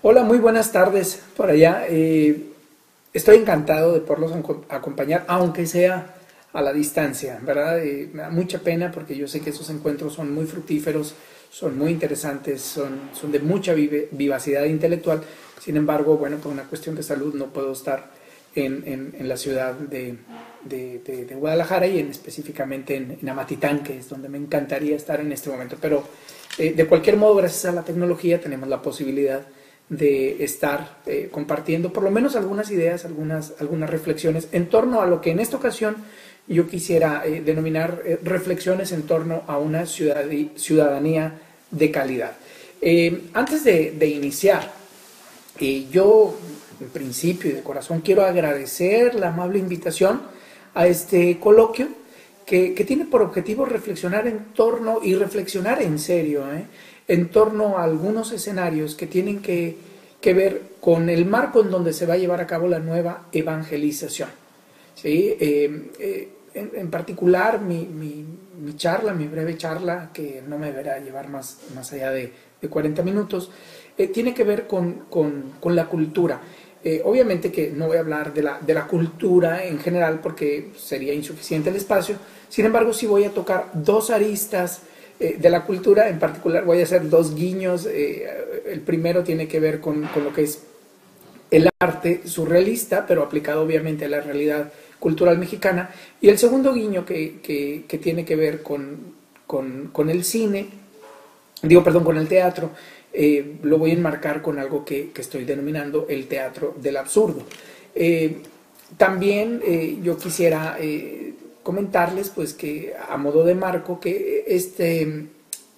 Hola, muy buenas tardes por allá. Estoy encantado de poderlos acompañar, aunque sea a la distancia, ¿verdad? Me da mucha pena porque yo sé que esos encuentros son muy fructíferos, son muy interesantes, son de mucha vivacidad intelectual. Sin embargo, bueno, por una cuestión de salud no puedo estar en la ciudad de Guadalajara y específicamente en Amatitán, que es donde me encantaría estar en este momento. Pero de cualquier modo, gracias a la tecnología tenemos la posibilidad de estar compartiendo por lo menos algunas ideas, algunas reflexiones en torno a lo que en esta ocasión yo quisiera denominar reflexiones en torno a una ciudadanía de calidad. Antes de iniciar, yo en principio y de corazón quiero agradecer la amable invitación a este coloquio que tiene por objetivo reflexionar en torno, y reflexionar en serio, en torno a algunos escenarios que tienen que ver con el marco en donde se va a llevar a cabo la nueva evangelización. ¿Sí? En particular, mi charla, mi breve charla, que no me deberá llevar más allá de 40 minutos, tiene que ver con la cultura. Obviamente que no voy a hablar de la cultura en general porque sería insuficiente el espacio. Sin embargo, sí voy a tocar dos aristas de la cultura. En particular voy a hacer dos guiños. El primero tiene que ver con lo que es el arte surrealista, pero aplicado obviamente a la realidad cultural mexicana. Y el segundo guiño que tiene que ver con el cine, con el teatro. Lo voy a enmarcar con algo que estoy denominando el teatro del absurdo. También yo quisiera comentarles pues que a modo de marco que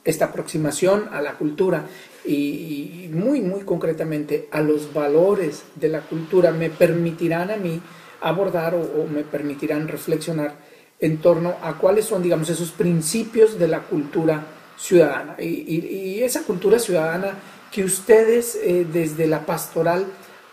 esta aproximación a la cultura y muy concretamente a los valores de la cultura me permitirán a mí abordar o me permitirán reflexionar en torno a cuáles son, digamos, esos principios de la cultura ciudadana y esa cultura ciudadana que ustedes desde la pastoral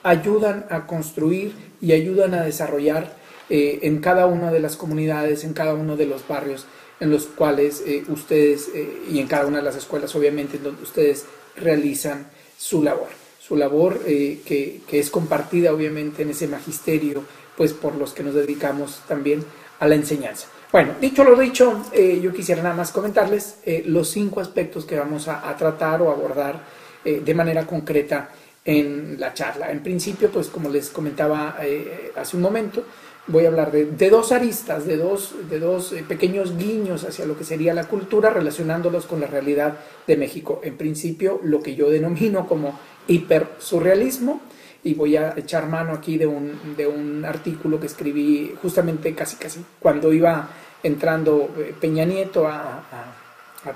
ayudan a construir y ayudan a desarrollar en cada una de las comunidades, en cada uno de los barrios en los cuales ustedes y en cada una de las escuelas obviamente en donde ustedes realizan su labor que es compartida obviamente en ese magisterio pues por los que nos dedicamos también a la enseñanza. Bueno, dicho lo dicho, yo quisiera nada más comentarles los 5 aspectos que vamos a tratar o abordar de manera concreta en la charla. En principio, pues como les comentaba hace un momento, voy a hablar de dos aristas, de dos pequeños guiños hacia lo que sería la cultura, relacionándolos con la realidad de México. En principio, lo que yo denomino como hipersurrealismo, y voy a echar mano aquí de un artículo que escribí justamente casi cuando iba entrando Peña Nieto a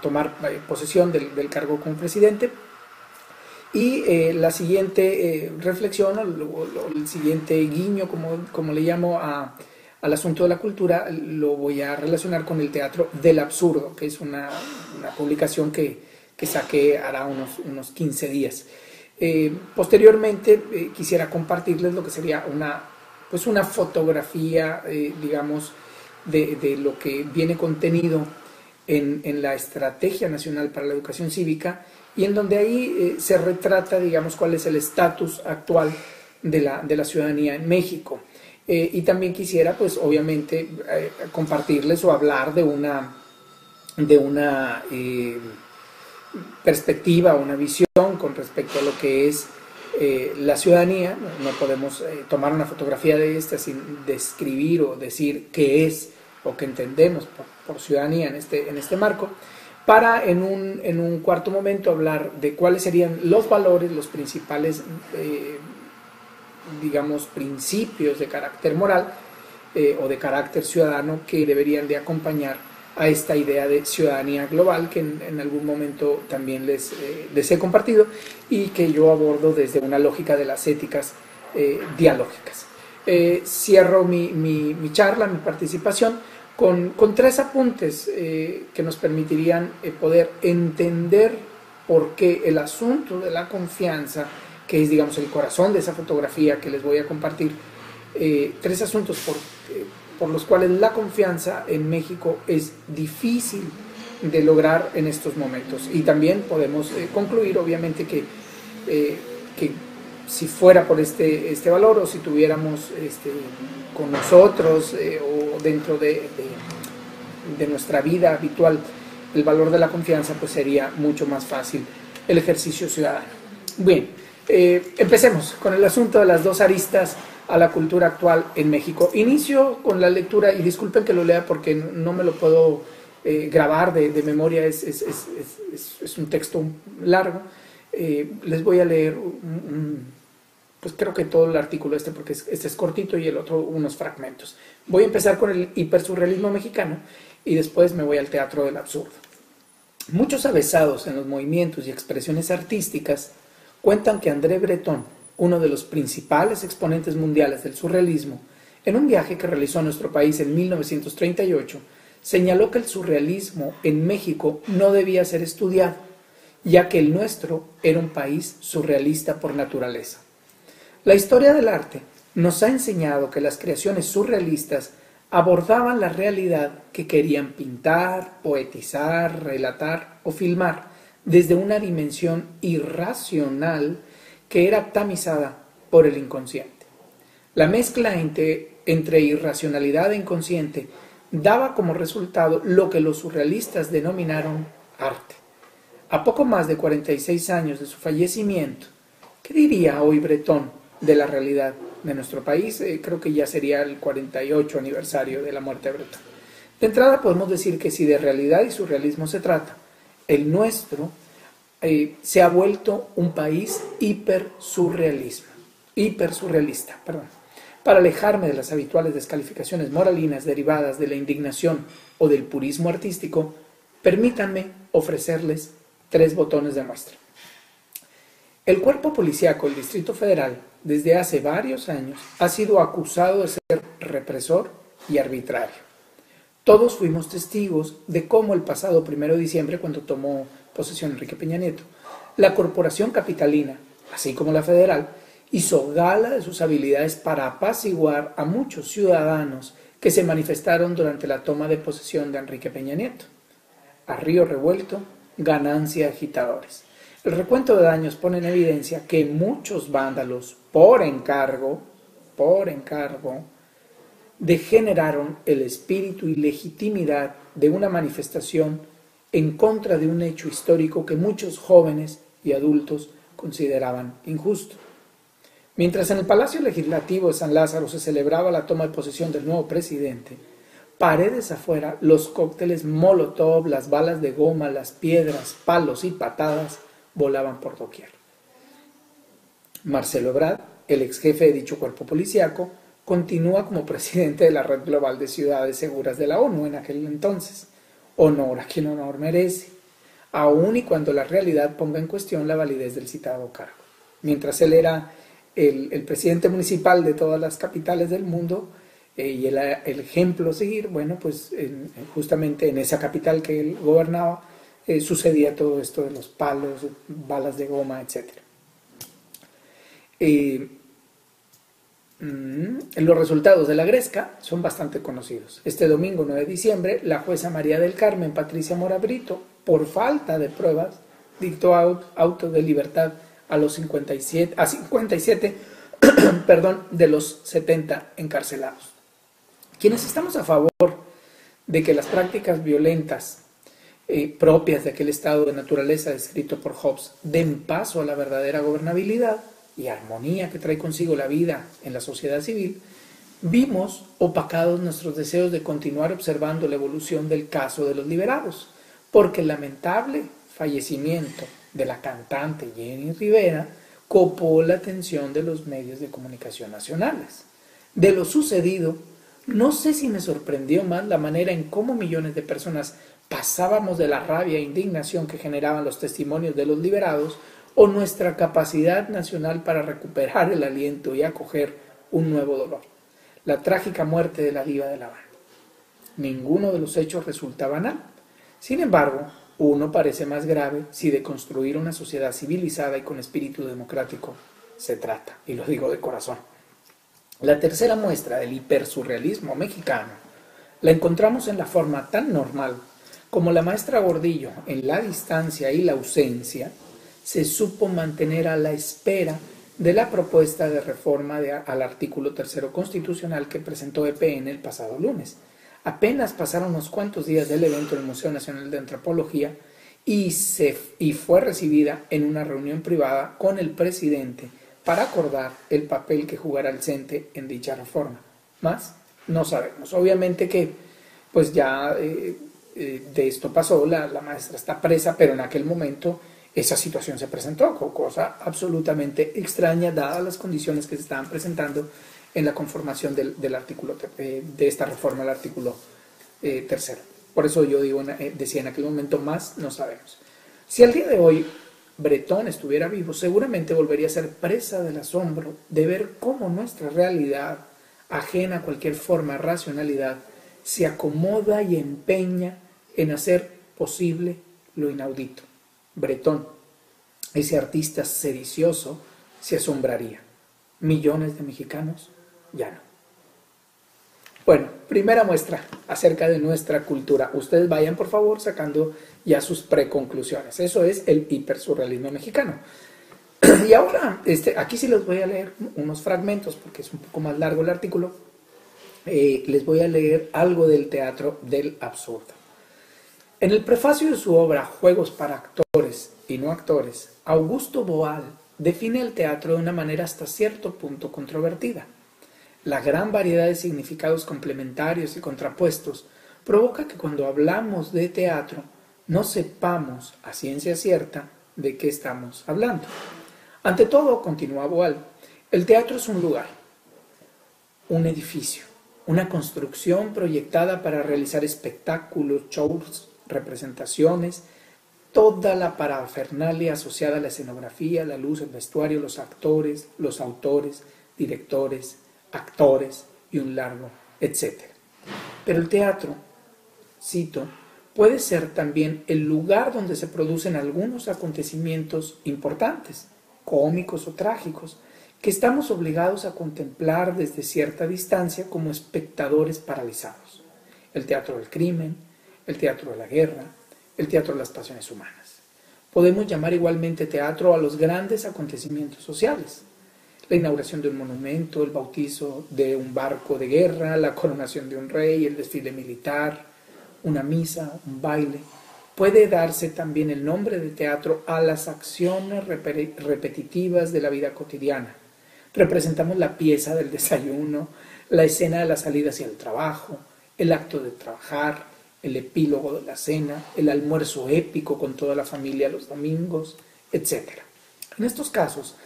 tomar posesión del cargo como presidente. Y la siguiente reflexión, o el siguiente guiño, como le llamo al asunto de la cultura, lo voy a relacionar con el teatro del absurdo, que es una publicación que saqué hará unos 15 días. Posteriormente quisiera compartirles lo que sería una fotografía, digamos, de lo que viene contenido en la Estrategia Nacional para la Educación Cívica y en donde ahí se retrata, digamos, cuál es el estatus actual de la ciudadanía en México. Y también quisiera, pues, obviamente, compartirles o hablar de una perspectiva, una visión con respecto a lo que es la ciudadanía. No podemos tomar una fotografía de esta sin describir o decir qué es o qué entendemos por ciudadanía en este marco, para en un cuarto momento hablar de cuáles serían los valores, los principales, digamos, principios de carácter moral o de carácter ciudadano que deberían de acompañar a esta idea de ciudadanía global que en algún momento también les he compartido y que yo abordo desde una lógica de las éticas dialógicas. Cierro mi charla, mi participación con 3 apuntes que nos permitirían poder entender por qué el asunto de la confianza, que es, digamos, el corazón de esa fotografía que les voy a compartir, 3 asuntos por los cuales la confianza en México es difícil de lograr en estos momentos. Y también podemos concluir, obviamente, que si fuera por este valor, o si tuviéramos con nosotros o dentro de nuestra vida habitual el valor de la confianza, pues sería mucho más fácil el ejercicio ciudadano. Bien, empecemos con el asunto de las dos aristas a la cultura actual en México. Inicio con la lectura, y disculpen que lo lea porque no me lo puedo grabar de memoria, es un texto largo. Les voy a leer pues creo que todo el artículo porque este es cortito y el otro unos fragmentos. Voy a empezar con el hipersurrealismo mexicano y después me voy al teatro del absurdo. Muchos avesados en los movimientos y expresiones artísticas cuentan que André Breton, uno de los principales exponentes mundiales del surrealismo, en un viaje que realizó a nuestro país en 1938, señaló que el surrealismo en México no debía ser estudiado, ya que el nuestro era un país surrealista por naturaleza. La historia del arte nos ha enseñado que las creaciones surrealistas abordaban la realidad que querían pintar, poetizar, relatar o filmar desde una dimensión irracional que era tamizada por el inconsciente. La mezcla entre irracionalidad e inconsciente daba como resultado lo que los surrealistas denominaron arte. A poco más de 46 años de su fallecimiento, ¿qué diría hoy Breton de la realidad de nuestro país? Creo que ya sería el 48 aniversario de la muerte de Breton. De entrada podemos decir que si de realidad y surrealismo se trata, el nuestro se ha vuelto un país hipersurrealista. Para alejarme de las habituales descalificaciones moralinas derivadas de la indignación o del purismo artístico, permítanme ofrecerles 3 botones de muestra. El cuerpo policíaco del Distrito Federal, desde hace varios años, ha sido acusado de ser represor y arbitrario. Todos fuimos testigos de cómo el pasado 1 de diciembre, cuando tomó posesión Enrique Peña Nieto, la corporación capitalina, así como la federal, hizo gala de sus habilidades para apaciguar a muchos ciudadanos que se manifestaron durante la toma de posesión de Enrique Peña Nieto. A río revuelto, ganancia agitadores. El recuento de daños pone en evidencia que muchos vándalos, por encargo, degeneraron el espíritu y legitimidad de una manifestación en contra de un hecho histórico que muchos jóvenes y adultos consideraban injusto. Mientras en el Palacio Legislativo de San Lázaro se celebraba la toma de posesión del nuevo presidente, paredes afuera, los cócteles Molotov, las balas de goma, las piedras, palos y patadas volaban por doquier. Marcelo Ebrard, el ex jefe de dicho cuerpo policíaco, continúa como presidente de la Red Global de Ciudades Seguras de la ONU en aquel entonces. Honor a quien honor merece, aun y cuando la realidad ponga en cuestión la validez del citado cargo. Mientras él era el presidente municipal de todas las capitales del mundo y el ejemplo a seguir, bueno, pues justamente en esa capital que él gobernaba sucedía todo esto de los palos, balas de goma, etc. Los resultados de la Gresca son bastante conocidos. Este domingo 9 de diciembre, la jueza María del Carmen Patricia Mora Brito, por falta de pruebas, dictó auto de libertad a 57 de los 70 encarcelados. Quienes estamos a favor de que las prácticas violentas propias de aquel estado de naturaleza descrito por Hobbes den paso a la verdadera gobernabilidad y armonía que trae consigo la vida en la sociedad civil, vimos opacados nuestros deseos de continuar observando la evolución del caso de los liberados, porque el lamentable fallecimiento de la cantante Jenny Rivera copó la atención de los medios de comunicación nacionales. De lo sucedido, no sé si me sorprendió más la manera en cómo millones de personas pasábamos de la rabia e indignación que generaban los testimonios de los liberados, o nuestra capacidad nacional para recuperar el aliento y acoger un nuevo dolor, la trágica muerte de la diva de la banda. Ninguno de los hechos resulta banal. Sin embargo, uno parece más grave si de construir una sociedad civilizada y con espíritu democrático se trata, y lo digo de corazón. La tercera muestra del hipersurrealismo mexicano la encontramos en la forma tan normal como la maestra Gordillo, en la distancia y la ausencia, se supo mantener a la espera de la propuesta de reforma al artículo 3º constitucional que presentó EPN el pasado lunes. Apenas pasaron unos cuantos días del evento en el Museo Nacional de Antropología y fue recibida en una reunión privada con el presidente para acordar el papel que jugará el CENTE en dicha reforma. Más no sabemos. Obviamente que pues ya de esto pasó, la maestra está presa, pero en aquel momento esa situación se presentó, cosa absolutamente extraña dadas las condiciones que se estaban presentando en la conformación del artículo, de esta reforma al artículo 3º. Por eso yo digo, decía en aquel momento, más no sabemos. Si al día de hoy Bretón estuviera vivo, seguramente volvería a ser presa del asombro de ver cómo nuestra realidad, ajena a cualquier forma de racionalidad, se acomoda y empeña en hacer posible lo inaudito. Bretón, ese artista sedicioso, se asombraría. Millones de mexicanos, ya no. Bueno, primera muestra acerca de nuestra cultura. Ustedes vayan, por favor, sacando ya sus preconclusiones. Eso es el hipersurrealismo mexicano. Y ahora, aquí sí les voy a leer unos fragmentos, porque es un poco más largo el artículo. Les voy a leer algo del teatro del absurdo. En el prefacio de su obra Juegos para actores y no actores, Augusto Boal define el teatro de una manera hasta cierto punto controvertida. La gran variedad de significados complementarios y contrapuestos provoca que cuando hablamos de teatro no sepamos a ciencia cierta de qué estamos hablando. Ante todo, continúa Boal, el teatro es un lugar, un edificio, una construcción proyectada para realizar espectáculos, shows, representaciones, toda la parafernalia asociada a la escenografía, la luz, el vestuario, los actores, los autores, directores, actores y un largo, etcétera. Pero el teatro, cito, puede ser también el lugar donde se producen algunos acontecimientos importantes, cómicos o trágicos, que estamos obligados a contemplar desde cierta distancia como espectadores paralizados. El teatro del crimen, el teatro de la guerra, el teatro de las pasiones humanas. Podemos llamar igualmente teatro a los grandes acontecimientos sociales. La inauguración de un monumento, el bautizo de un barco de guerra, la coronación de un rey, el desfile militar, una misa, un baile. Puede darse también el nombre de teatro a las acciones repetitivas de la vida cotidiana. Representamos la pieza del desayuno, la escena de la salida hacia el trabajo, el acto de trabajar, el epílogo de la cena, el almuerzo épico con toda la familia los domingos, etc. En estos casos,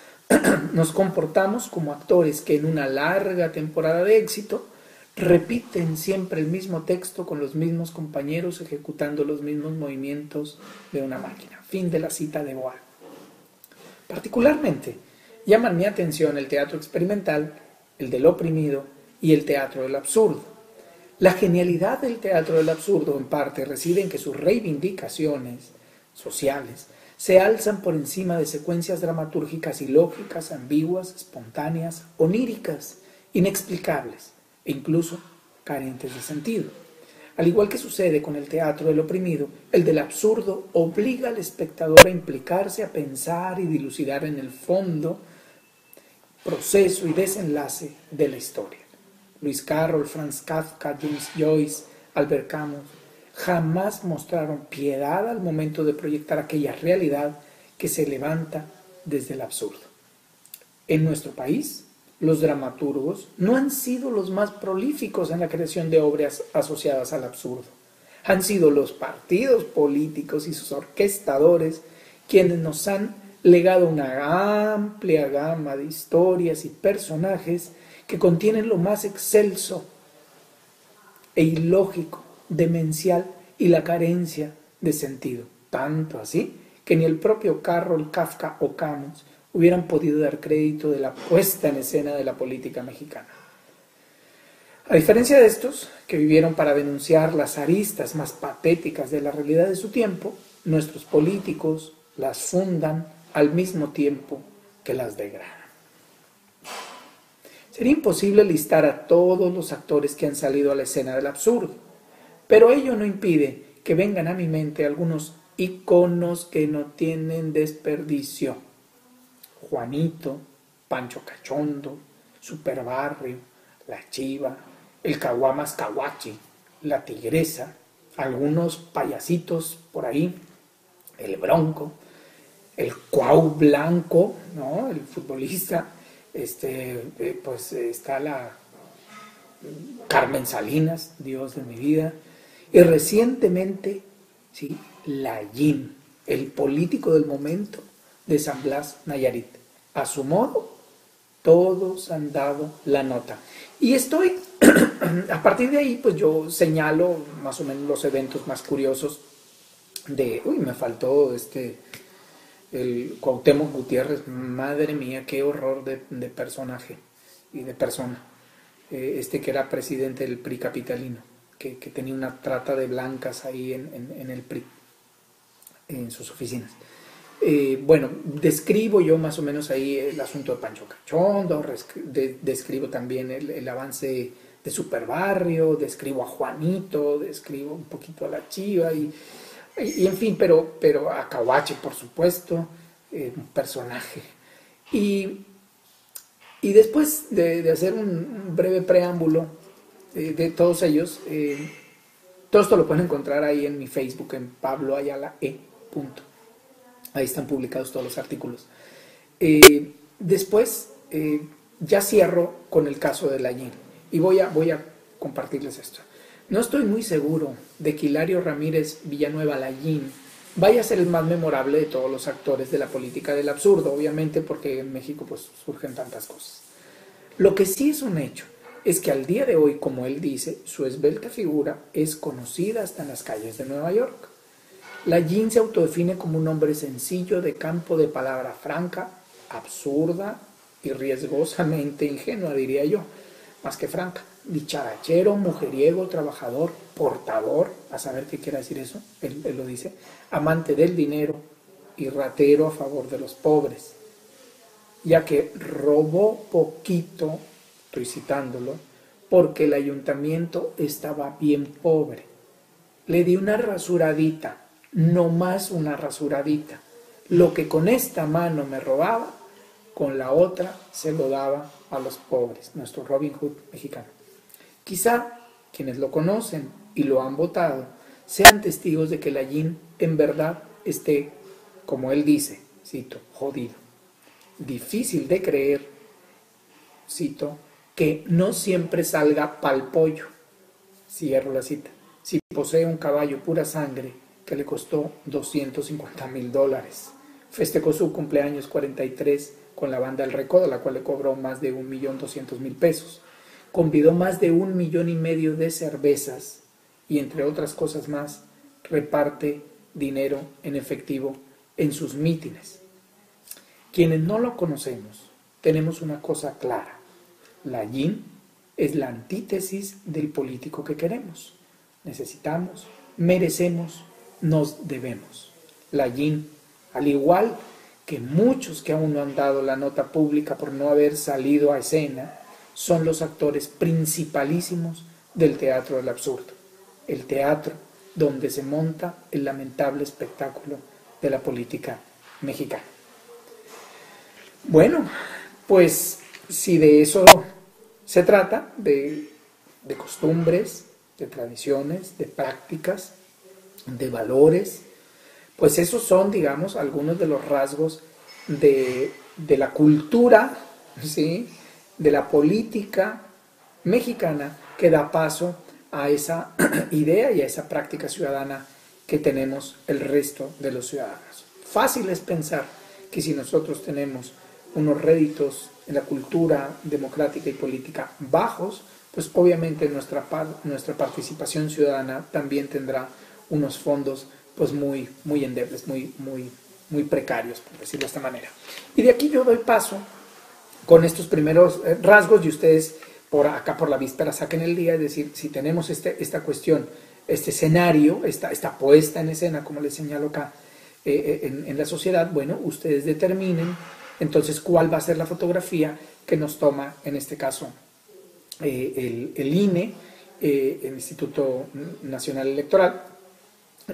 nos comportamos como actores que en una larga temporada de éxito repiten siempre el mismo texto con los mismos compañeros ejecutando los mismos movimientos de una máquina. Fin de la cita de Boal. Particularmente, llaman mi atención el teatro experimental, el del oprimido y el teatro del absurdo. La genialidad del teatro del absurdo en parte reside en que sus reivindicaciones sociales se alzan por encima de secuencias dramatúrgicas ilógicas, ambiguas, espontáneas, oníricas, inexplicables e incluso carentes de sentido. Al igual que sucede con el teatro del oprimido, el del absurdo obliga al espectador a implicarse, a pensar y dilucidar en el fondo, proceso y desenlace de la historia. Lewis Carroll, Franz Kafka, James Joyce, Albert Camus jamás mostraron piedad al momento de proyectar aquella realidad que se levanta desde el absurdo. En nuestro país, los dramaturgos no han sido los más prolíficos en la creación de obras asociadas al absurdo. Han sido los partidos políticos y sus orquestadores quienes nos han legado una amplia gama de historias y personajes que contienen lo más excelso e ilógico, demencial y la carencia de sentido. Tanto así que ni el propio Carroll, Kafka o Camus hubieran podido dar crédito de la puesta en escena de la política mexicana. A diferencia de estos, que vivieron para denunciar las aristas más patéticas de la realidad de su tiempo, nuestros políticos las fundan al mismo tiempo que las degradan. Sería imposible listar a todos los actores que han salido a la escena del absurdo, pero ello no impide que vengan a mi mente algunos iconos que no tienen desperdicio. Juanito, Pancho Cachondo, Superbarrio, La Chiva, el Caguamas Caguachi, la Tigresa, algunos payasitos por ahí, el Bronco, el Cuau Blanco, ¿no? El futbolista, pues está la Carmen Salinas, Dios de mi vida, y recientemente, ¿sí?, Layín, el político del momento de San Blas, Nayarit. A su modo, todos han dado la nota. Y estoy, a partir de ahí, pues yo señalo más o menos los eventos más curiosos me faltó el Cuauhtémoc Gutiérrez, madre mía, qué horror de personaje y de persona. Que era presidente del PRI capitalino, que tenía una trata de blancas ahí en el PRI, en sus oficinas. Bueno, describo yo más o menos ahí el asunto de Pancho Cachondo, describo también el avance de Superbarrio, describo a Juanito, describo un poquito a La Chiva y en fin, pero a Caguache, por supuesto, un personaje. Y después de hacer un breve preámbulo de todos ellos, todo esto lo pueden encontrar ahí en mi Facebook, en Pablo Ayala E. Ahí están publicados todos los artículos. Después ya cierro con el caso de Layín y voy a compartirles esto. No estoy muy seguro de que Hilario Ramírez Villanueva Layín vaya a ser el más memorable de todos los actores de la política del absurdo, obviamente porque en México pues surgen tantas cosas. Lo que sí es un hecho es que al día de hoy, como él dice, su esbelta figura es conocida hasta en las calles de Nueva York. Layín se autodefine como un hombre sencillo de campo de palabra franca, absurda y riesgosamente ingenua, diría yo, más que franca. Dicharachero, mujeriego, trabajador, portador, a saber qué quiere decir eso, él lo dice, amante del dinero y ratero a favor de los pobres, ya que robó poquito, estoy citándolo, porque el ayuntamiento estaba bien pobre. Le di una rasuradita, no más una rasuradita. Lo que con esta mano me robaba, con la otra se lo daba a los pobres, nuestro Robin Hood mexicano. Quizá quienes lo conocen y lo han votado sean testigos de que Layín en verdad esté, como él dice, cito, jodido. Difícil de creer, cito, que no siempre salga pa'l pollo, cierro la cita, si posee un caballo pura sangre que le costó $250,000. Festejó su cumpleaños 43 con la banda El Recodo, a la cual le cobró más de $1,200,000. Convidó más de 1,5 millones de cervezas y, entre otras cosas más, reparte dinero en efectivo en sus mítines. Quienes no lo conocemos, tenemos una cosa clara. Layín es la antítesis del político que queremos. Necesitamos, merecemos, nos debemos. Layín, al igual que muchos que aún no han dado la nota pública por no haber salido a escena, son los actores principalísimos del teatro del absurdo. El teatro donde se monta el lamentable espectáculo de la política mexicana. Bueno, pues si de eso se trata, de costumbres, de tradiciones, de prácticas, de valores, pues esos son, digamos, algunos de los rasgos de la cultura, ¿sí?, de la política mexicana que da paso a esa idea y a esa práctica ciudadana que tenemos el resto de los ciudadanos. Fácil es pensar que si nosotros tenemos unos réditos en la cultura democrática y política bajos, pues obviamente nuestra participación ciudadana también tendrá unos fondos pues muy endebles, muy precarios, por decirlo de esta manera. Y de aquí yo doy paso con estos primeros rasgos y ustedes por acá por la víspera saquen el día, es decir, si tenemos esta cuestión, este escenario, esta puesta en escena, como les señalo acá, en la sociedad, bueno, ustedes determinen entonces cuál va a ser la fotografía que nos toma, en este caso, el INE, el Instituto Nacional Electoral,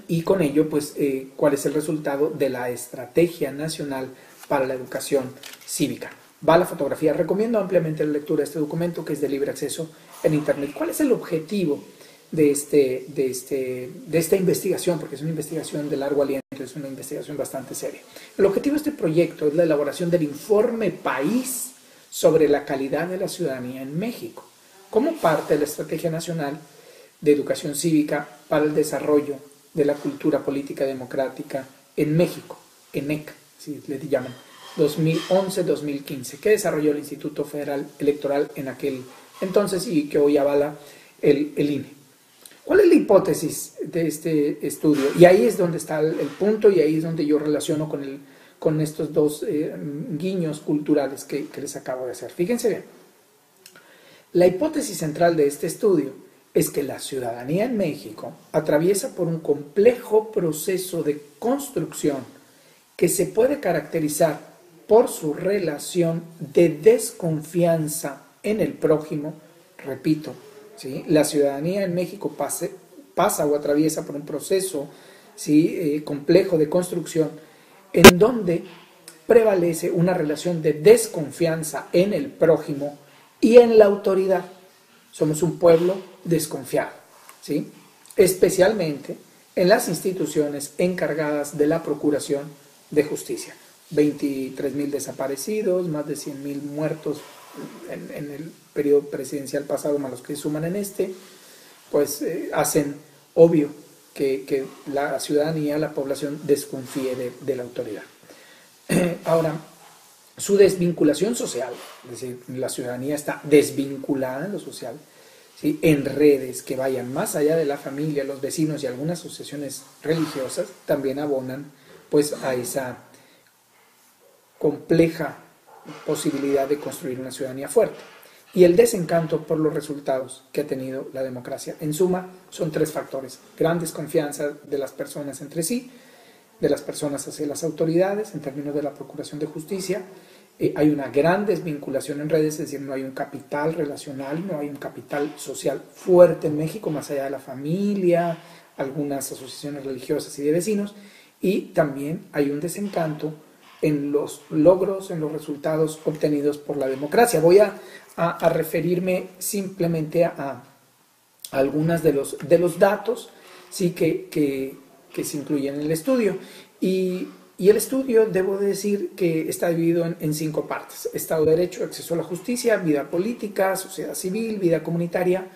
y con ello, pues, cuál es el resultado de la Estrategia Nacional para la Educación Cívica. va la fotografía. Recomiendo ampliamente la lectura de este documento, que es de libre acceso en Internet. ¿Cuál es el objetivo de esta investigación? Porque es una investigación de largo aliento, es una investigación bastante seria. El objetivo de este proyecto es la elaboración del informe país sobre la calidad de la ciudadanía en México, como parte de la Estrategia Nacional de Educación Cívica para el Desarrollo de la Cultura Política Democrática en México, ENEC, así le llaman, 2011-2015, que desarrolló el Instituto Federal Electoral en aquel entonces y que hoy avala el INE. ¿Cuál es la hipótesis de este estudio? Y ahí es donde está el punto, y ahí es donde yo relaciono con estos dos guiños culturales que les acabo de hacer. Fíjense bien, la hipótesis central de este estudio es que la ciudadanía en México atraviesa por un complejo proceso de construcción que se puede caracterizar por su relación de desconfianza en el prójimo. Repito, ¿sí? La ciudadanía en México pasa o atraviesa por un proceso, ¿sí? Complejo de construcción en donde prevalece una relación de desconfianza en el prójimo y en la autoridad. Somos un pueblo desconfiado, ¿sí? Especialmente en las instituciones encargadas de la procuración de justicia. 23,000 desaparecidos, más de 100,000 muertos en el periodo presidencial pasado, más los que suman en este, pues hacen obvio que la ciudadanía, la población, desconfíe de la autoridad. Ahora, su desvinculación social, es decir, la ciudadanía está desvinculada en lo social, ¿sí? En redes que vayan más allá de la familia, los vecinos y algunas asociaciones religiosas, también abonan pues a esa compleja posibilidad de construir una ciudadanía fuerte. Y el desencanto por los resultados que ha tenido la democracia. En suma, son tres factores: gran desconfianza de las personas entre sí, de las personas hacia las autoridades en términos de la procuración de justicia. Hay una gran desvinculación en redes, es decir, no hay un capital relacional, no hay un capital social fuerte en México, más allá de la familia, algunas asociaciones religiosas y de vecinos. Y también hay un desencanto en los logros, en los resultados obtenidos por la democracia. Voy a referirme simplemente a algunos de los datos, sí, que se incluyen en el estudio. Y el estudio, debo decir, que está dividido en 5 partes: Estado de Derecho, acceso a la justicia, vida política, sociedad civil, vida comunitaria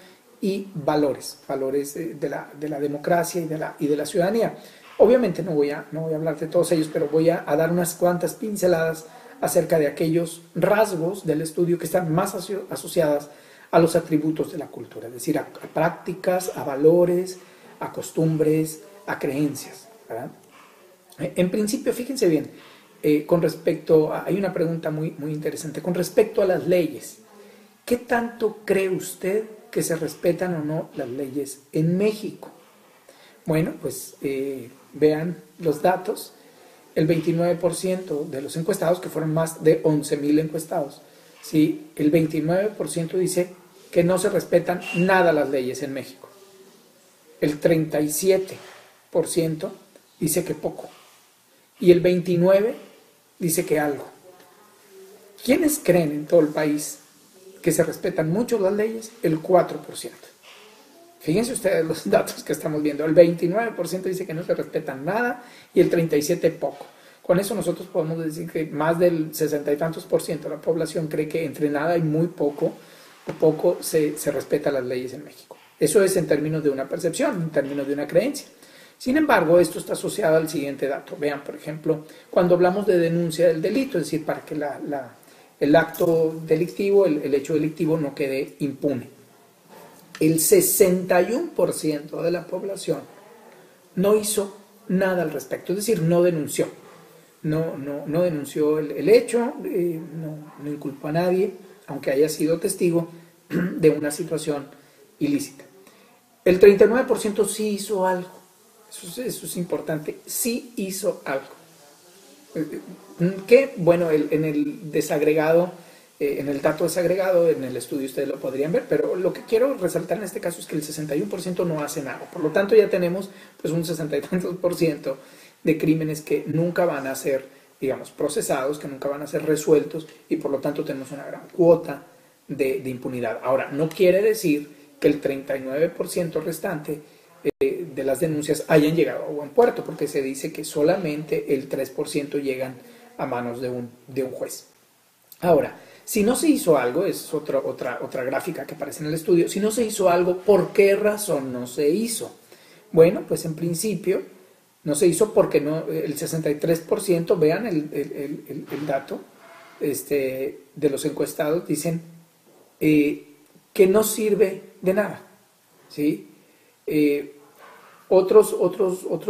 y valores de la democracia y de la ciudadanía. Obviamente no voy a hablar de todos ellos, pero voy a dar unas cuantas pinceladas acerca de aquellos rasgos del estudio que están más asociadas a los atributos de la cultura, es decir, a prácticas, a valores, a costumbres, a creencias, ¿verdad? En principio, fíjense bien, hay una pregunta muy, muy interesante con respecto a las leyes. ¿Qué tanto cree usted que se respetan o no las leyes en México? Bueno, pues vean los datos. El 29% de los encuestados, que fueron más de 11,000 encuestados, ¿sí? El 29% dice que no se respetan nada las leyes en México. El 37% dice que poco. Y el 29% dice que algo. ¿Quiénes creen en todo el país que se respetan mucho las leyes? El 4%. Fíjense ustedes los datos que estamos viendo. El 29% dice que no se respetan nada y el 37% poco. Con eso nosotros podemos decir que más del 60 y tantos % de la población cree que entre nada y muy poco se respeta las leyes en México. Eso es en términos de una percepción, en términos de una creencia. Sin embargo, esto está asociado al siguiente dato. Vean, por ejemplo, cuando hablamos de denuncia del delito, es decir, para que el acto delictivo, el hecho delictivo no quede impune. El 61% de la población no hizo nada al respecto, es decir, no denunció. No denunció el hecho, no inculpó a nadie, aunque haya sido testigo de una situación ilícita. El 39% sí hizo algo. Eso es importante, sí hizo algo. ¿Qué? Bueno, en el desagregado, en el dato desagregado, en el estudio ustedes lo podrían ver, pero lo que quiero resaltar en este caso es que el 61% no hace nada. Por lo tanto, ya tenemos pues un 60 y tantos % de crímenes que nunca van a ser digamos, procesados, que nunca van a ser resueltos, y por lo tanto tenemos una gran cuota de impunidad. Ahora, no quiere decir que el 39% restante de las denuncias hayan llegado a buen puerto, porque se dice que solamente el 3% llegan a manos de un juez. Ahora, si no se hizo algo, es otra gráfica que aparece en el estudio, si no se hizo algo, ¿por qué razón no se hizo? Bueno, pues en principio no se hizo porque no, el 63%, vean el dato de los encuestados, dicen que no sirve de nada, ¿sí? Otros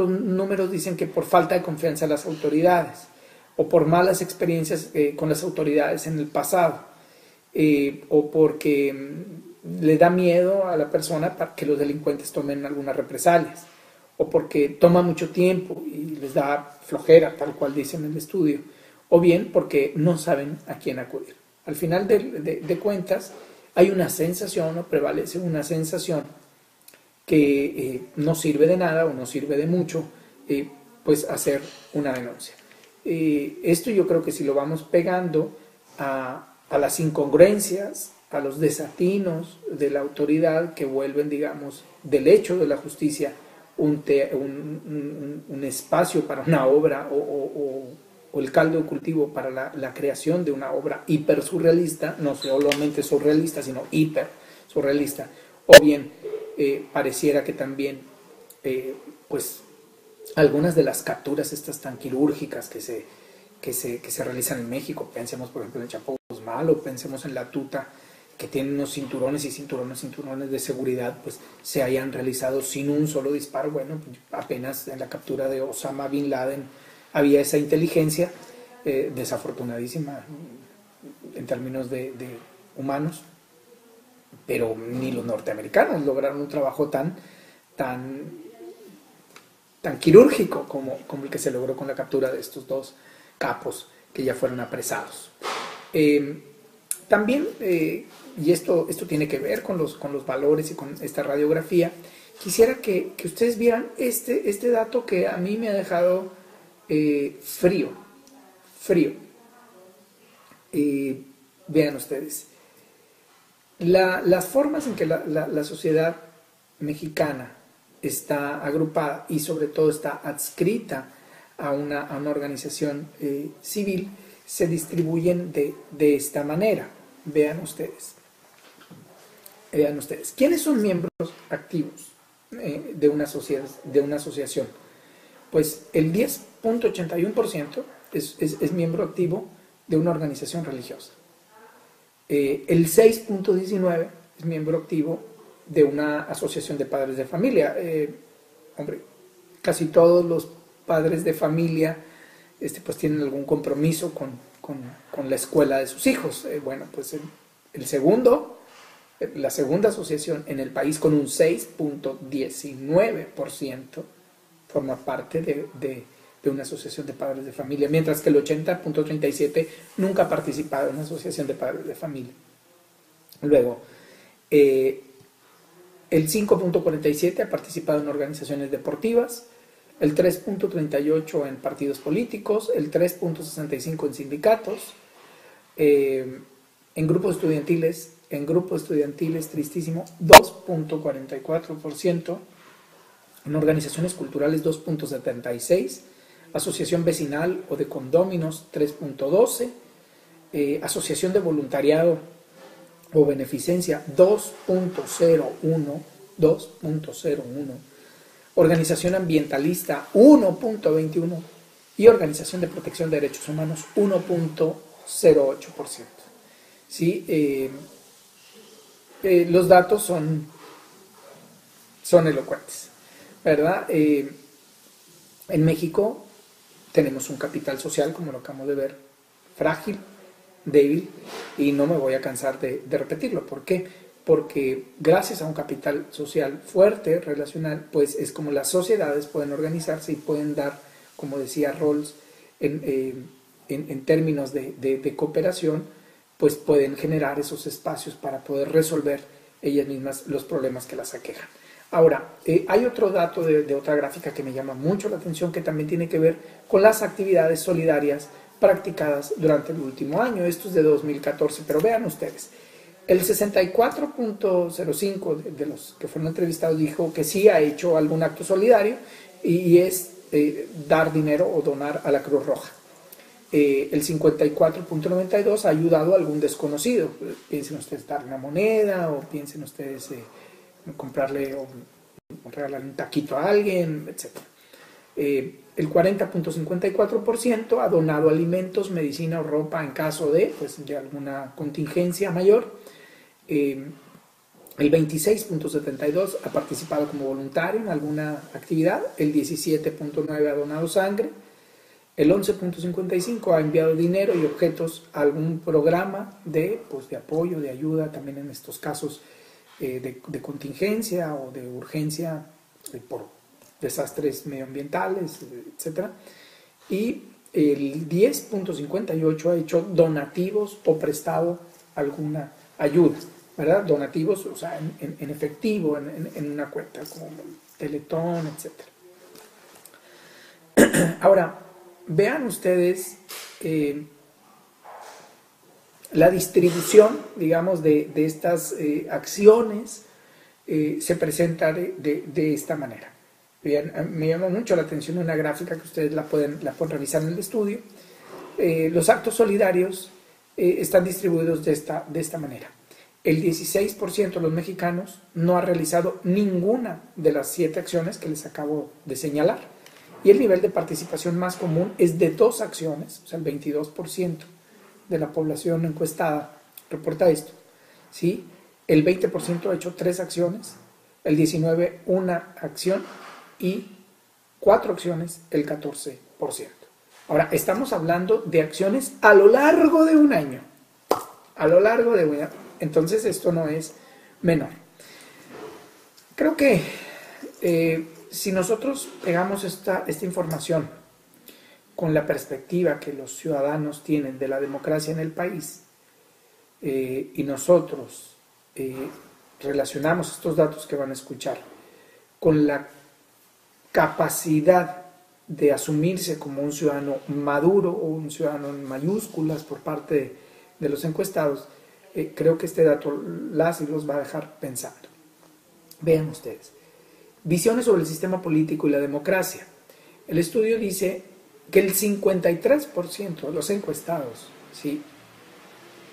números dicen que por falta de confianza en las autoridades, o por malas experiencias con las autoridades en el pasado, o porque le da miedo a la persona para que los delincuentes tomen algunas represalias, o porque toma mucho tiempo y les da flojera, tal cual dice en el estudio, o bien porque no saben a quién acudir. Al final de cuentas, hay una sensación, o prevalece una sensación que no sirve de nada o no sirve de mucho, pues hacer una denuncia. Esto yo creo que si lo vamos pegando a las incongruencias, a los desatinos de la autoridad que vuelven, digamos, del hecho de la justicia un espacio para una obra o el caldo de cultivo para la creación de una obra hiper surrealista, no solamente surrealista, sino hiper surrealista, o bien pareciera que también pues algunas de las capturas estas tan quirúrgicas que se realizan en México, pensemos por ejemplo en el Chapo Guzmán o pensemos en la Tuta, que tienen unos cinturones y cinturones de seguridad, pues se hayan realizado sin un solo disparo. Bueno, apenas en la captura de Osama Bin Laden había esa inteligencia, desafortunadísima en términos de humanos, pero ni los norteamericanos lograron un trabajo tan quirúrgico como el que se logró con la captura de estos dos capos que ya fueron apresados. También, y esto tiene que ver con los valores y con esta radiografía, quisiera que ustedes vieran este dato que a mí me ha dejado frío. Vean ustedes, las formas en que la sociedad mexicana está agrupada y sobre todo está adscrita a una organización civil se distribuyen de esta manera. Vean ustedes. ¿Quiénes son miembros activos de una asociación? Pues el 10.81% es miembro activo de una organización religiosa. El 6.19% es miembro activo de una asociación de padres de familia. Casi todos los padres de familia pues tienen algún compromiso con la escuela de sus hijos. Bueno, pues la segunda asociación en el país, con un 6.19%, forma parte de una asociación de padres de familia, mientras que el 80.37% nunca ha participado en una asociación de padres de familia. Luego, el 5.47% ha participado en organizaciones deportivas, el 3.38% en partidos políticos, el 3.65% en sindicatos, en grupos estudiantiles, tristísimo, 2.44%, en organizaciones culturales 2.76%, asociación vecinal o de condóminos 3.12%, asociación de voluntariado o beneficencia 2.01%, organización ambientalista 1.21% y organización de protección de derechos humanos 1.08%. ¿Sí? Los datos son elocuentes, ¿verdad? En México tenemos un capital social, como lo acabamos de ver, frágil, débil, y no me voy a cansar de repetirlo. ¿Por qué? Porque gracias a un capital social fuerte, relacional, pues es como las sociedades pueden organizarse y pueden dar, como decía Rawls, en términos de cooperación, pues pueden generar esos espacios para poder resolver ellas mismas los problemas que las aquejan. Ahora, hay otro dato de otra gráfica que me llama mucho la atención, que también tiene que ver con las actividades solidarias practicadas durante el último año. Esto es de 2014, pero vean ustedes, el 64.05 de los que fueron entrevistados dijo que sí ha hecho algún acto solidario y es dar dinero o donar a la Cruz Roja. El 54.92 ha ayudado a algún desconocido. Piensen ustedes dar una moneda o piensen ustedes comprarle o regalarle un taquito a alguien, etc. El 40.54% ha donado alimentos, medicina o ropa en caso de alguna contingencia mayor. El 26.72 ha participado como voluntario en alguna actividad. El 17.9 ha donado sangre. El 11.55 ha enviado dinero y objetos a algún programa de apoyo, de ayuda, también en estos casos de contingencia o de urgencia por desastres medioambientales, etc. Y el 10.58 ha hecho donativos o prestado alguna ayuda, ¿verdad? Donativos, o sea, en efectivo, en una cuenta como Teletón, etc. Ahora, vean ustedes la distribución, digamos, de estas acciones se presenta de esta manera. Bien, me llama mucho la atención una gráfica que ustedes la pueden revisar en el estudio. Los actos solidarios están distribuidos de esta manera. El 16% de los mexicanos no ha realizado ninguna de las 7 acciones que les acabo de señalar. Y el nivel de participación más común es de 2 acciones, o sea, el 22% de la población encuestada reporta esto, ¿sí? El 20% ha hecho 3 acciones, el 19% una acción y 4 acciones el 14%. Ahora, estamos hablando de acciones a lo largo de un año. A lo largo de un año. Entonces, esto no es menor. Creo que si nosotros pegamos esta información con la perspectiva que los ciudadanos tienen de la democracia en el país y nosotros relacionamos estos datos que van a escuchar con la capacidad de asumirse como un ciudadano maduro o un ciudadano en mayúsculas por parte de los encuestados, creo que este dato las y los va a dejar pensando. Vean ustedes. Visiones sobre el sistema político y la democracia. El estudio dice que el 53% de los encuestados, ¿sí?,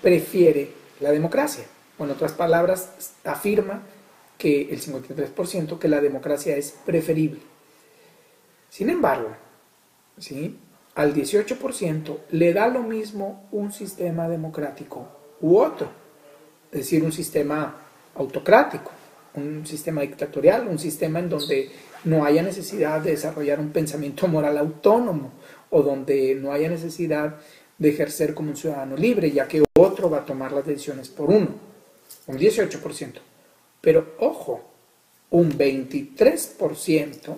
prefiere la democracia. O en otras palabras, afirma que el 53% que la democracia es preferible. Sin embargo, ¿sí?, al 18% le da lo mismo un sistema democrático u otro, es decir, un sistema autocrático, un sistema dictatorial, un sistema en donde no haya necesidad de desarrollar un pensamiento moral autónomo o donde no haya necesidad de ejercer como un ciudadano libre, ya que otro va a tomar las decisiones por uno, un 18%. Pero ojo, un 23%,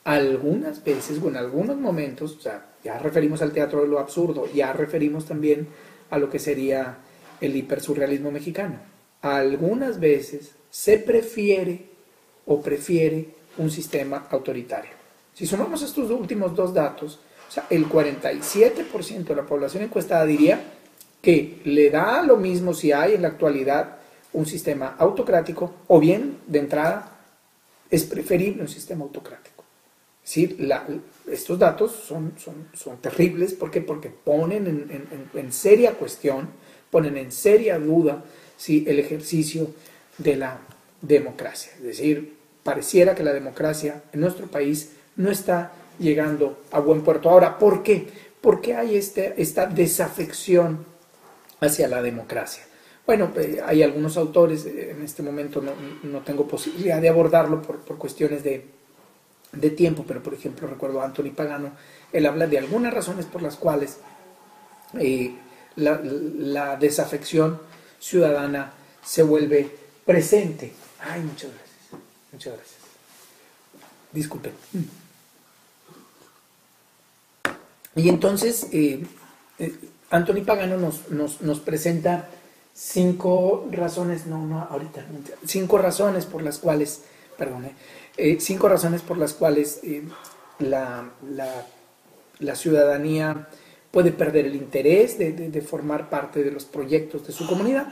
algunas veces o en algunos momentos, o sea, ya referimos al teatro de lo absurdo, ya referimos también a lo que sería el hipersurrealismo mexicano. Algunas veces se prefiere un sistema autoritario. Si sumamos estos últimos 2 datos, o sea, el 47% de la población encuestada diría que le da lo mismo si hay en la actualidad un sistema autocrático o bien, de entrada, es preferible un sistema autocrático. ¿Sí? Estos datos son terribles. ¿Por qué? Porque ponen en seria cuestión, ponen en seria duda, ¿sí?, el ejercicio de la democracia. Es decir, pareciera que la democracia en nuestro país no está llegando a buen puerto. Ahora, ¿por qué? ¿Por qué hay esta desafección hacia la democracia? Bueno, hay algunos autores, en este momento no tengo posibilidad de abordarlo por cuestiones de tiempo, pero por ejemplo recuerdo a Anthony Pagano, él habla de algunas razones por las cuales la desafección ciudadana se vuelve presente. Ay, muchas gracias. Disculpen. Y entonces Anthony Pagano nos presenta 5 razones, ahorita, 5 razones por las cuales, 5 razones por las cuales la ciudadanía puede perder el interés de formar parte de los proyectos de su comunidad.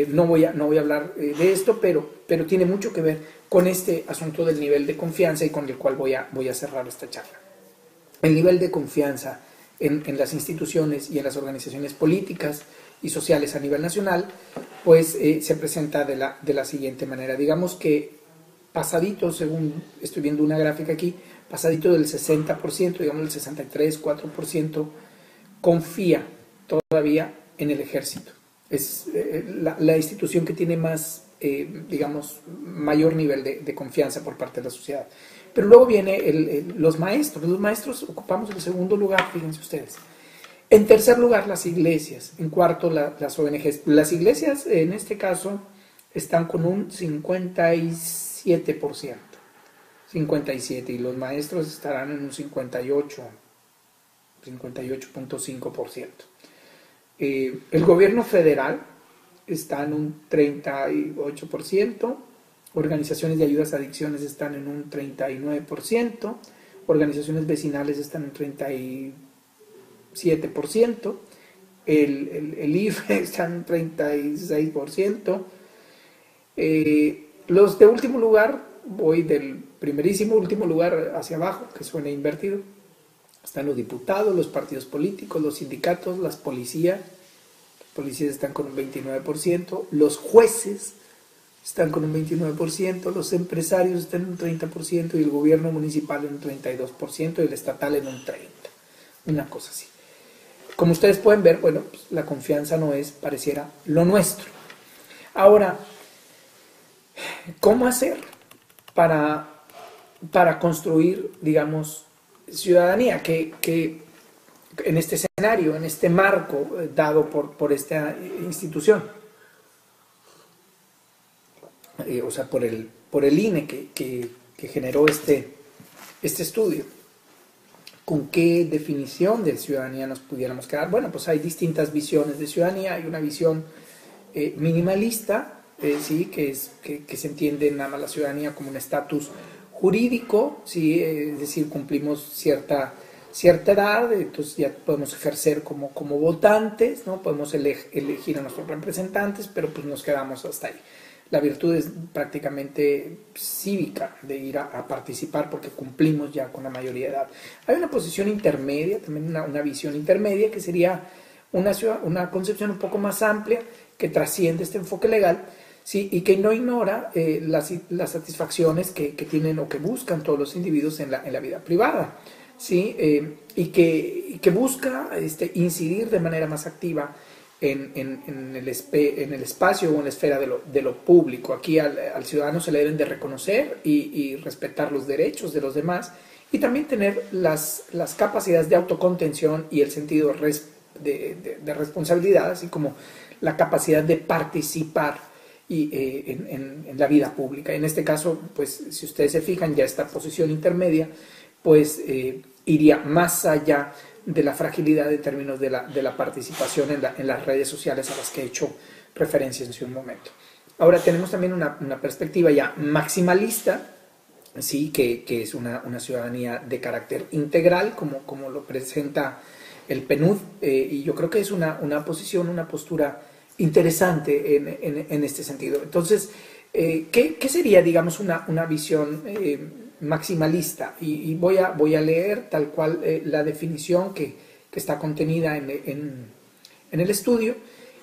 No voy a hablar de esto, pero tiene mucho que ver con este asunto del nivel de confianza y con el cual voy a cerrar esta charla. El nivel de confianza en las instituciones y en las organizaciones políticas y sociales a nivel nacional, pues se presenta de la siguiente manera. Digamos que pasadito, según estoy viendo una gráfica aquí, pasadito del 60%, digamos el 63, 4%, confía todavía en el ejército. Es la institución que tiene más, digamos, mayor nivel de confianza por parte de la sociedad. Pero luego viene los maestros. Los maestros ocupamos el segundo lugar, fíjense ustedes. En tercer lugar, las iglesias. En cuarto, las ONGs. Las iglesias, en este caso, están con un 57%. 57%. Y los maestros estarán en un 58.5%. El gobierno federal está en un 38%. Organizaciones de ayudas a adicciones están en un 39%. Organizaciones vecinales están en 37%. El IFE está en 36%. Los de último lugar, voy del primerísimo último lugar hacia abajo, que suena invertido. Están los diputados, los partidos políticos, los sindicatos, las policías. Los policías están con un 29%. Los jueces están con un 29%. Los empresarios están en un 30%. Y el gobierno municipal en un 32%. Y el estatal en un 30%. Una cosa así. Como ustedes pueden ver, bueno, pues la confianza no es, pareciera, lo nuestro. Ahora, ¿cómo hacer para construir, digamos, ciudadanía que en este escenario, en este marco dado por esta institución, o sea, por el INE que generó este estudio? ¿Con qué definición de ciudadanía nos pudiéramos quedar? Bueno, pues hay distintas visiones de ciudadanía. Hay una visión minimalista, ¿sí? que se entiende nada más la ciudadanía como un estatus jurídico, ¿sí? Es decir, cumplimos cierta edad, entonces ya podemos ejercer como votantes, ¿no? Podemos elegir a nuestros representantes, pero pues nos quedamos hasta ahí. La virtud es prácticamente cívica de ir a participar porque cumplimos ya con la mayoría de edad. Hay una posición intermedia, también una visión intermedia, que sería una concepción un poco más amplia que trasciende este enfoque legal, ¿sí? Y que no ignora las satisfacciones que tienen o que buscan todos los individuos en la vida privada, ¿sí? Y que busca incidir de manera más activa en el espacio o en la esfera de lo público. Aquí al ciudadano se le deben de reconocer y respetar los derechos de los demás, y también tener las capacidades de autocontención y el sentido de responsabilidad, así como la capacidad de participar en la vida pública. En este caso, pues si ustedes se fijan, ya esta posición intermedia pues iría más allá de la fragilidad en términos de la participación en las redes sociales a las que he hecho referencia en un momento. Ahora tenemos también una perspectiva ya maximalista, sí, que es una ciudadanía de carácter integral, como lo presenta el PNUD, y yo creo que es una postura interesante en este sentido. Entonces, ¿qué sería, digamos, una visión maximalista? Y voy a leer tal cual la definición que está contenida en el estudio.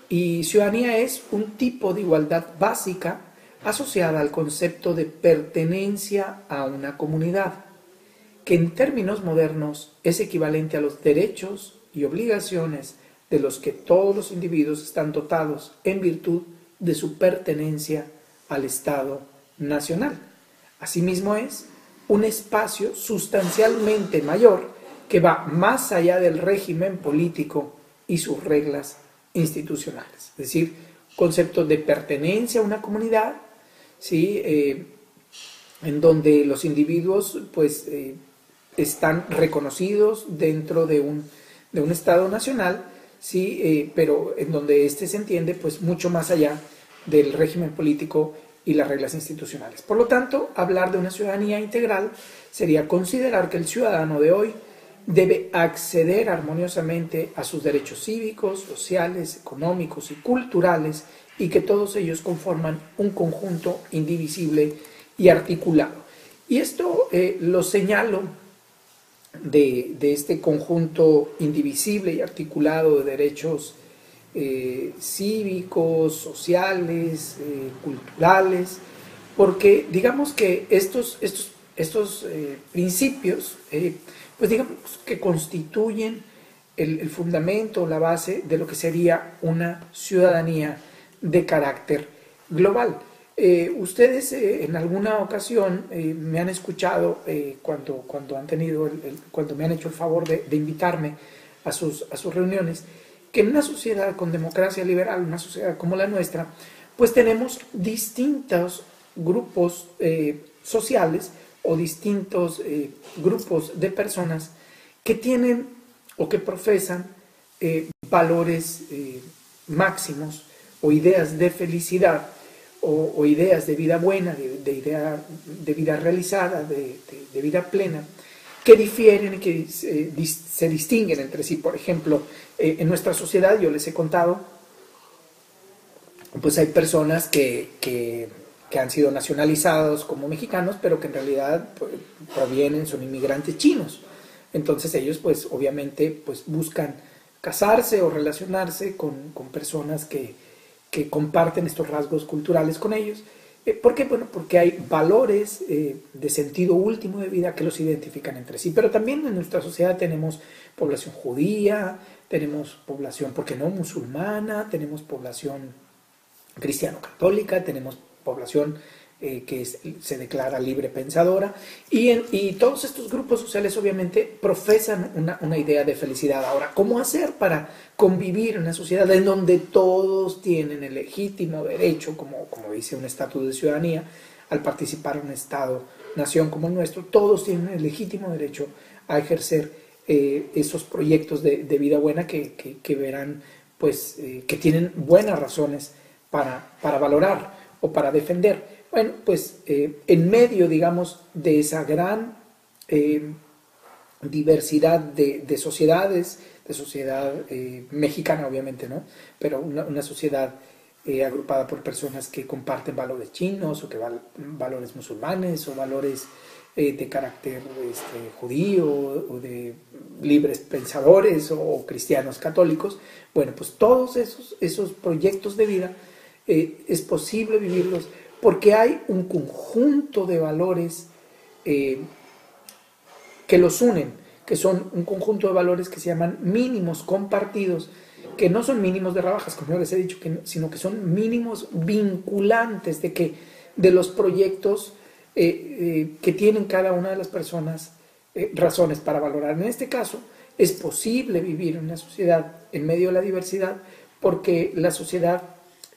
Y ciudadanía es un tipo de igualdad básica asociada al concepto de pertenencia a una comunidad, que en términos modernos es equivalente a los derechos y obligaciones de los que todos los individuos están dotados en virtud de su pertenencia al Estado nacional. Asimismo es un espacio sustancialmente mayor que va más allá del régimen político y sus reglas institucionales. Es decir, concepto de pertenencia a una comunidad, ¿sí? En donde los individuos pues están reconocidos dentro de un Estado nacional, ¿sí? Pero en donde se entiende pues mucho más allá del régimen político y las reglas institucionales. Por lo tanto, hablar de una ciudadanía integral sería considerar que el ciudadano de hoy debe acceder armoniosamente a sus derechos cívicos, sociales, económicos y culturales, y que todos ellos conforman un conjunto indivisible y articulado. Y esto lo señalo de este conjunto indivisible y articulado de derechos cívicos, sociales, culturales, porque digamos que estos principios, pues digamos que constituyen el fundamento, la base de lo que sería una ciudadanía de carácter global. Ustedes en alguna ocasión me han escuchado cuando han tenido cuando me han hecho el favor de invitarme a sus reuniones, que en una sociedad con democracia liberal, una sociedad como la nuestra, pues tenemos distintos grupos sociales o distintos grupos de personas que tienen o que profesan valores máximos o ideas de felicidad o ideas de vida buena, de vida realizada, de vida plena, que difieren y que se distinguen entre sí. Por ejemplo, en nuestra sociedad, yo les he contado, pues hay personas que han sido nacionalizados como mexicanos, pero que en realidad son inmigrantes chinos. Entonces ellos pues obviamente pues buscan casarse o relacionarse con personas que comparten estos rasgos culturales con ellos. ¿Por qué? Bueno, porque hay valores de sentido último de vida que los identifican entre sí. Pero también en nuestra sociedad tenemos población judía, tenemos población, ¿por qué no?, musulmana, tenemos población cristiano-católica, tenemos población que se declara libre pensadora, y todos estos grupos sociales obviamente profesan una idea de felicidad. Ahora, ¿cómo hacer para convivir en una sociedad en donde todos tienen el legítimo derecho, como dice un estatuto de ciudadanía, al participar en un Estado-nación como el nuestro? Todos tienen el legítimo derecho a ejercer esos proyectos de vida buena que verán, pues, que tienen buenas razones para valorar o para defender. Bueno, pues en medio, digamos, de esa gran diversidad de sociedades, de sociedad mexicana obviamente, ¿no?, pero una sociedad agrupada por personas que comparten valores chinos o que valores musulmanes o valores de carácter judío o de libres pensadores o cristianos católicos. Bueno, pues todos esos proyectos de vida es posible vivirlos porque hay un conjunto de valores que los unen, que son un conjunto de valores que se llaman mínimos compartidos, que no son mínimos de rebajas, como yo les he dicho, sino que son mínimos vinculantes de los proyectos que tienen cada una de las personas razones para valorar. En este caso, es posible vivir en una sociedad en medio de la diversidad porque la sociedad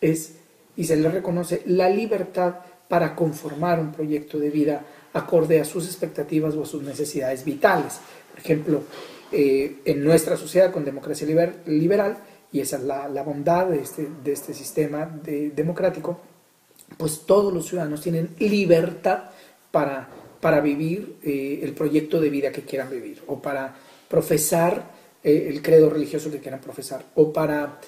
es, y se le reconoce, la libertad para conformar un proyecto de vida acorde a sus expectativas o a sus necesidades vitales. Por ejemplo, en nuestra sociedad con democracia liberal, y esa es la bondad de este sistema democrático, pues todos los ciudadanos tienen libertad para vivir el proyecto de vida que quieran vivir, o para profesar el credo religioso que quieran profesar, o para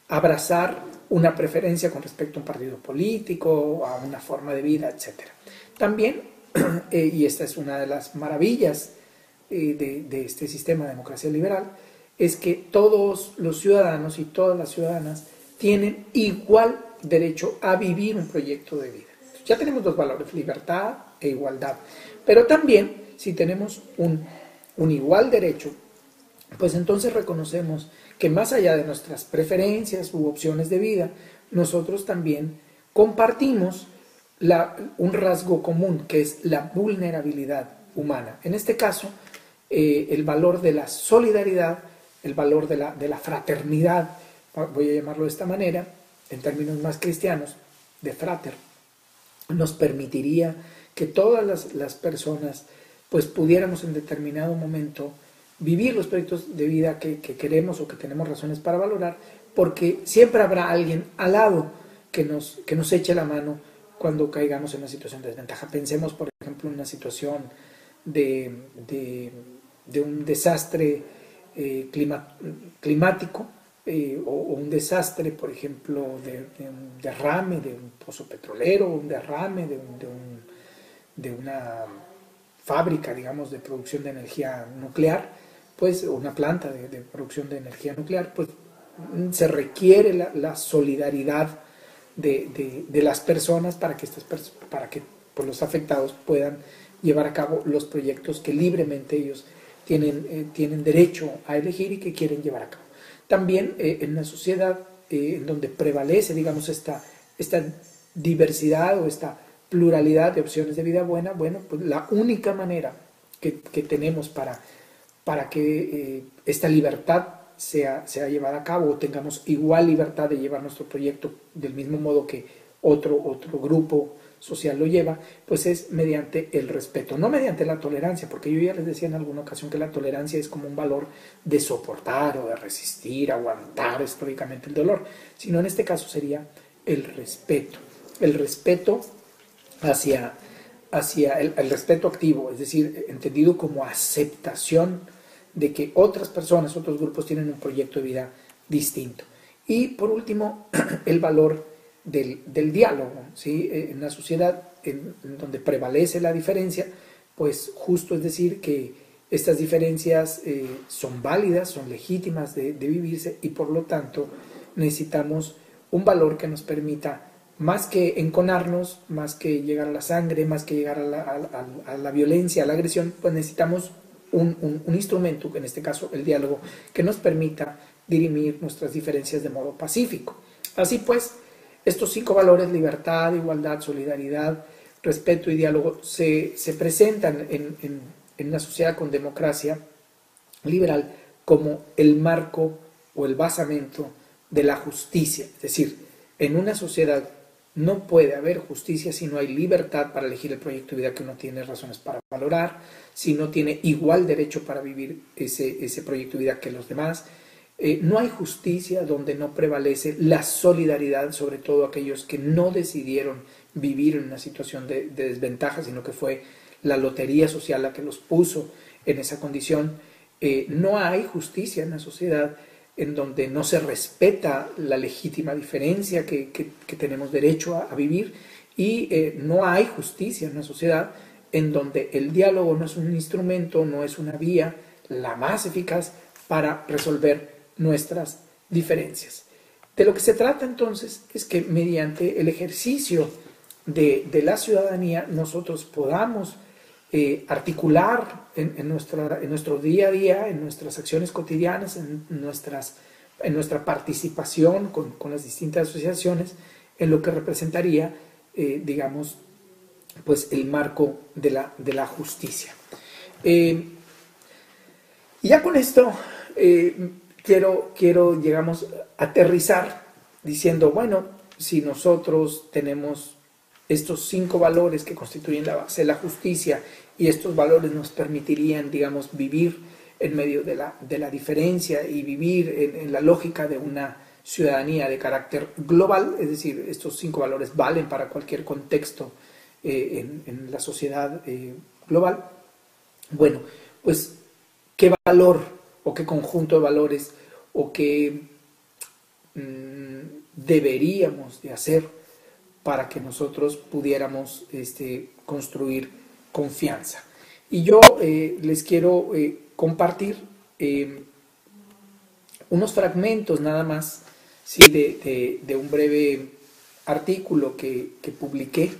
abrazar una preferencia con respecto a un partido político, a una forma de vida, etc. También, y esta es una de las maravillas de este sistema de democracia liberal, es que todos los ciudadanos y todas las ciudadanas tienen igual derecho a vivir un proyecto de vida. Ya tenemos dos valores, libertad e igualdad, pero también si tenemos un igual derecho, pues entonces reconocemos que más allá de nuestras preferencias u opciones de vida, nosotros también compartimos un rasgo común, que es la vulnerabilidad humana. En este caso, el valor de la solidaridad, el valor de la fraternidad, voy a llamarlo de esta manera, en términos más cristianos, de frater, nos permitiría que todas las personas pues pudiéramos en determinado momento vivir los proyectos de vida que queremos o que tenemos razones para valorar, porque siempre habrá alguien al lado que nos eche la mano cuando caigamos en una situación de desventaja. Pensemos, por ejemplo, en una situación de un desastre climático, o un desastre, por ejemplo, de un derrame de un pozo petrolero, un derrame de una fábrica, digamos, de producción de energía nuclear, pues una planta de producción de energía nuclear, pues se requiere la solidaridad de las personas para que, para que pues, los afectados puedan llevar a cabo los proyectos que libremente ellos tienen derecho a elegir y que quieren llevar a cabo. También en una sociedad en donde prevalece, digamos, esta diversidad o esta pluralidad de opciones de vida buena, bueno, pues la única manera que tenemos para que esta libertad sea llevada a cabo o tengamos igual libertad de llevar nuestro proyecto del mismo modo que otro grupo social lo lleva, pues es mediante el respeto, no mediante la tolerancia, porque yo ya les decía en alguna ocasión que la tolerancia es como un valor de soportar o de resistir, aguantar estoicamente el dolor, sino en este caso sería el respeto hacia el respeto activo, es decir, entendido como aceptación de que otras personas, otros grupos tienen un proyecto de vida distinto. Y por último, el valor del diálogo, ¿sí? En una sociedad en donde prevalece la diferencia, pues justo es decir que estas diferencias son válidas, son legítimas de vivirse y por lo tanto necesitamos un valor que nos permita, más que enconarnos, más que llegar a la sangre, más que llegar a la violencia, a la agresión, pues necesitamos un instrumento, en este caso el diálogo, que nos permita dirimir nuestras diferencias de modo pacífico. Así pues, estos 5 valores, libertad, igualdad, solidaridad, respeto y diálogo, se presentan en una sociedad con democracia liberal como el marco o el basamento de la justicia. Es decir, en una sociedad no puede haber justicia si no hay libertad para elegir el proyecto de vida que uno tiene razones para valorar, si no tiene igual derecho para vivir ese proyecto de vida que los demás. No hay justicia donde no prevalece la solidaridad, sobre todo aquellos que no decidieron vivir en una situación de desventaja, sino que fue la lotería social la que los puso en esa condición. No hay justicia en la sociedad en donde no se respeta la legítima diferencia que tenemos derecho a vivir, y no hay justicia en una sociedad en donde el diálogo no es un instrumento, no es una vía la más eficaz para resolver nuestras diferencias. De lo que se trata entonces es que mediante el ejercicio de la ciudadanía nosotros podamos articular en nuestro día a día, en nuestras acciones cotidianas, en nuestra participación con las distintas asociaciones, en lo que representaría, digamos, pues el marco de la justicia. Y ya con esto quiero, digamos, aterrizar diciendo, bueno, si nosotros tenemos estos 5 valores que constituyen la base de la justicia y estos valores nos permitirían, digamos, vivir en medio de la diferencia y vivir en la lógica de una ciudadanía de carácter global, es decir, estos 5 valores valen para cualquier contexto en la sociedad global. Bueno, pues, ¿qué valor o qué conjunto de valores o qué deberíamos de hacer para que nosotros pudiéramos construir confianza? Y yo les quiero compartir unos fragmentos nada más, ¿sí? de un breve artículo que publiqué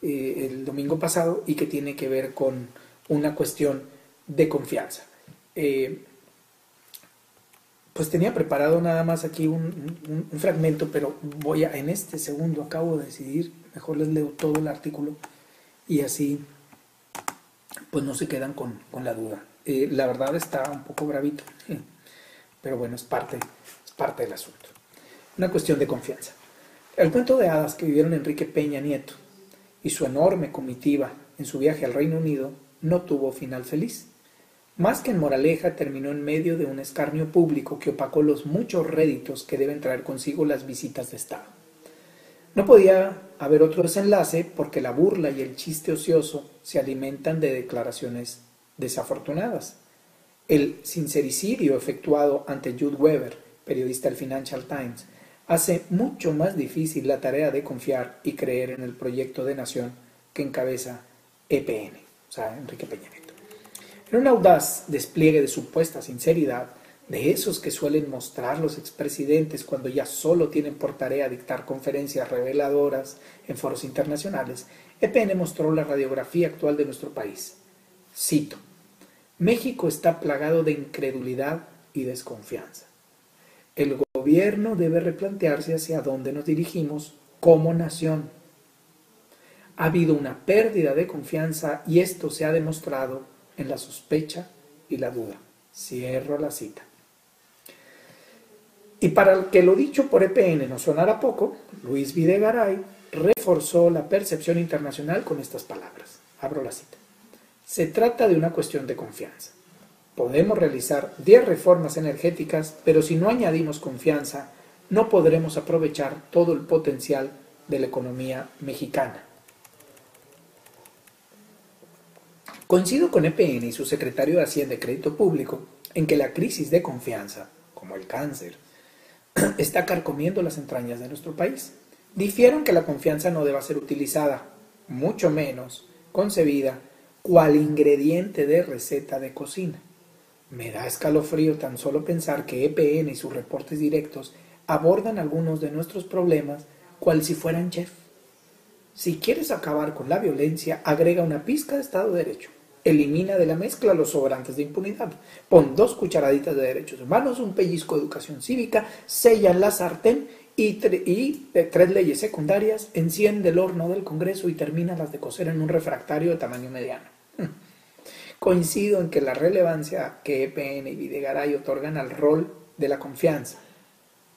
el domingo pasado y que tiene que ver con una cuestión de confianza. Pues tenía preparado nada más aquí un fragmento, pero en este segundo acabo de decidir, mejor les leo todo el artículo y así pues no se quedan con la duda. La verdad está un poco bravito, pero bueno, es parte del asunto. Una cuestión de confianza. El cuento de hadas que vivieron Enrique Peña Nieto y su enorme comitiva en su viaje al Reino Unido no tuvo final feliz. Más que en moraleja, terminó en medio de un escarnio público que opacó los muchos réditos que deben traer consigo las visitas de Estado. No podía haber otro desenlace porque la burla y el chiste ocioso se alimentan de declaraciones desafortunadas. El sincericidio efectuado ante Jude Weber, periodista del Financial Times, hace mucho más difícil la tarea de confiar y creer en el proyecto de nación que encabeza EPN, o sea, Enrique Peña Nieto. En un audaz despliegue de supuesta sinceridad, de esos que suelen mostrar los expresidentes cuando ya solo tienen por tarea dictar conferencias reveladoras en foros internacionales, EPN mostró la radiografía actual de nuestro país. Cito: México está plagado de incredulidad y desconfianza. El gobierno debe replantearse hacia dónde nos dirigimos como nación. Ha habido una pérdida de confianza y esto se ha demostrado en la sospecha y la duda. Cierro la cita. Y para que lo dicho por EPN no sonara poco, Luis Videgaray reforzó la percepción internacional con estas palabras. Abro la cita. Se trata de una cuestión de confianza. Podemos realizar 10 reformas energéticas, pero si no añadimos confianza, no podremos aprovechar todo el potencial de la economía mexicana. Coincido con EPN y su secretario de Hacienda y Crédito Público en que la crisis de confianza, como el cáncer, está carcomiendo las entrañas de nuestro país. Difiero en que la confianza no deba ser utilizada, mucho menos concebida, cual ingrediente de receta de cocina. Me da escalofrío tan solo pensar que EPN y sus reportes directos abordan algunos de nuestros problemas cual si fueran chef. Si quieres acabar con la violencia, agrega una pizca de Estado de Derecho. Elimina de la mezcla los sobrantes de impunidad. Pon 2 cucharaditas de derechos humanos, un pellizco de educación cívica, sella la sartén y 3 leyes secundarias, enciende el horno del Congreso y termina las de cocer en un refractario de tamaño mediano. Coincido en que la relevancia que EPN y Videgaray otorgan al rol de la confianza,